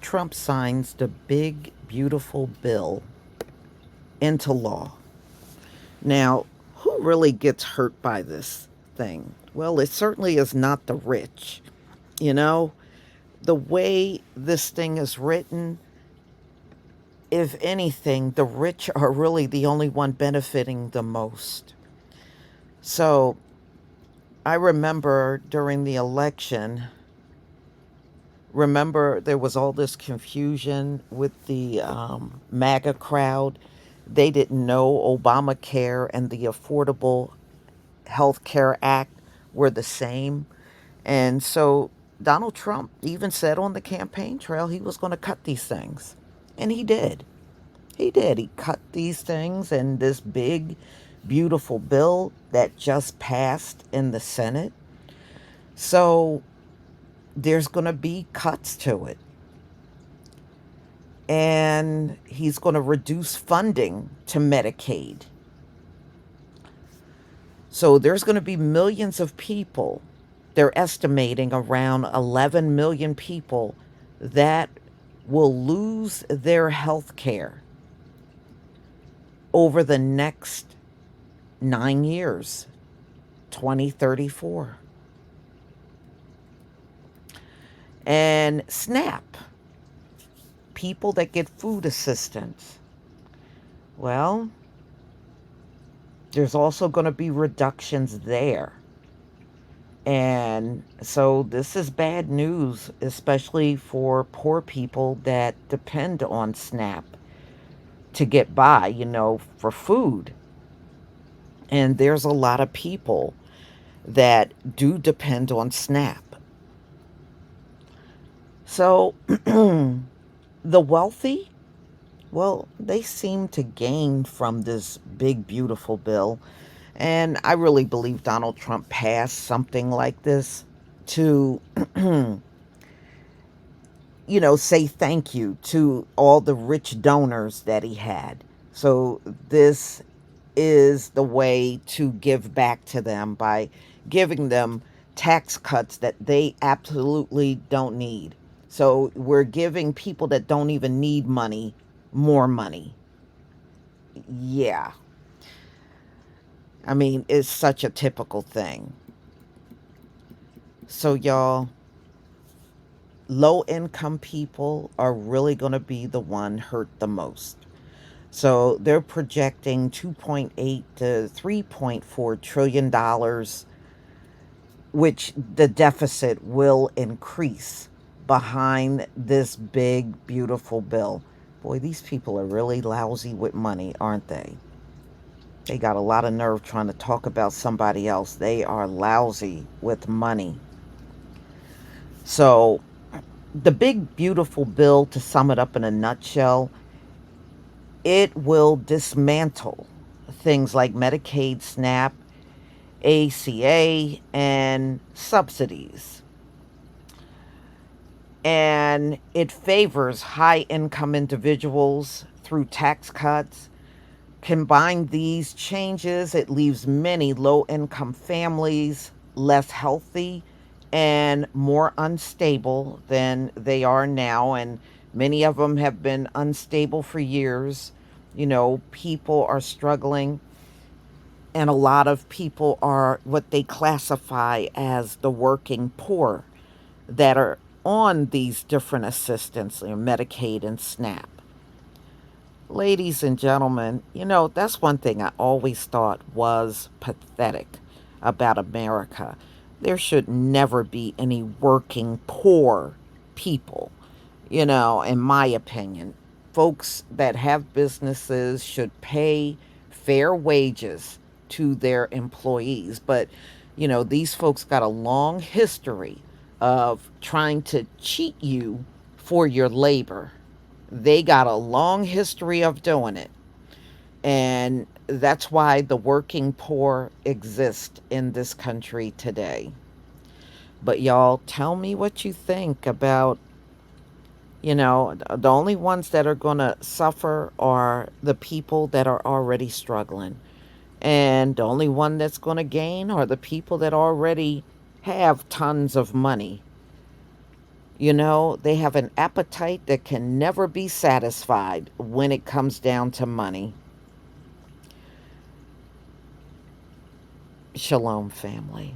Trump signs the big, beautiful bill into law. Now, who really gets hurt by this thing? Well, it certainly is not the rich. You know, the way this thing is written, if anything, the rich are really the only one benefiting the most. So I remember during the election, remember there was all this confusion with the MAGA crowd. They didn't know Obamacare and the Affordable Health Care Act were the same. And so Donald Trump even said on the campaign trail he was going to cut these things. And he did. He did. He cut these things in this big, beautiful bill that just passed in the Senate. So there's going to be cuts to it. And he's going to reduce funding to Medicaid. So there's going to be millions of people. They're estimating around 11 million people that will lose their health care over the next 9 years, 2034. And SNAP, people that get food assistance. Well, there's also going to be reductions there. And so this is bad news, especially for poor people that depend on SNAP to get by, for food. And there's a lot of people that do depend on SNAP. So the wealthy, well, they seem to gain from this big, beautiful bill. And I really believe Donald Trump passed something like this to, say thank you to all the rich donors that he had. So this is the way to give back to them by giving them tax cuts that they absolutely don't need. So we're giving people that don't even need money more money. Yeah. I mean, it's such a typical thing. So, y'all, low income people are really going to be the one hurt the most. So they're projecting 2.8 to 3.4 trillion dollars, which the deficit will increase behind this big beautiful bill. Boy, these people are really lousy with money, aren't they? They got a lot of nerve trying to talk about somebody else. They are lousy with money. So, the big, beautiful bill, to sum it up in a nutshell, it will dismantle things like Medicaid, SNAP, ACA, and subsidies. And it favors high income individuals through tax cuts. Combine these changes, it leaves many low income families less healthy and more unstable than they are now. And many of them have been unstable for years. People are struggling, and a lot of people are what they classify as the working poor that are on these different assistance, Medicaid and SNAP. Ladies and gentlemen, that's one thing I always thought was pathetic about America. There should never be any working poor people, in my opinion. Folks that have businesses should pay fair wages to their employees. But, these folks got a long history of trying to cheat you for your labor. They got a long history of doing it. And that's why the working poor exist in this country today. But y'all, tell me what you think about, the only ones that are going to suffer are the people that are already struggling. And the only one that's going to gain are the people that already have tons of money. You know, they have an appetite that can never be satisfied when it comes down to money. Shalom, family.